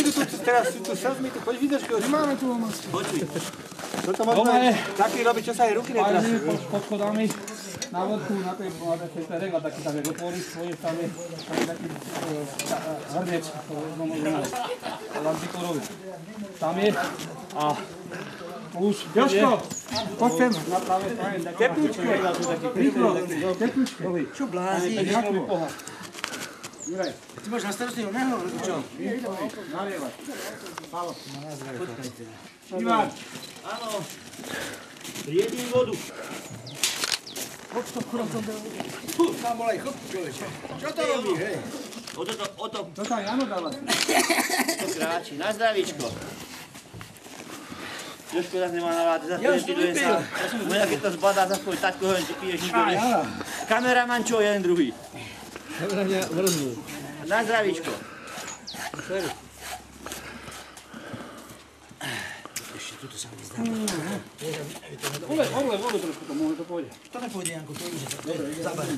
idú tu teraz, tu selfie, tu poď vidíš, že máme tu masku. Počuj. Toto možno taký robí, čo sa aj ruky netrasú. Pod schodami na vrchu, na tej regla, taký tam je otvorí, svoje tam je taký hrnec, lantikorový. Tam je a už Jožko, poď sem. na pravé strane taký Teplúčke. rýchlo, teplúčke. Čo blázíš? Juraj, Ty máš na starosti oného, alebo čo? nalievať. Ivan. Áno. Riedím vodu. Tam bol aj chop, človeče. Čo to robíš, hej? O to To tam Jano dáva. kráči. Na zdravíčko. Jožko zase nemá náladu, zase Ja už to ventiluje sa. Možno keď to zbadá, zase povie, taťko hovorím, ty piješ nikto nie. Kameraman čo, jeden druhý. Na zdravíčko. Ešte tuto sa mi zdá. Ole vodu trošku, to môže to pôjde. To nepôjde, Janko, to už je. Dobre, zabere.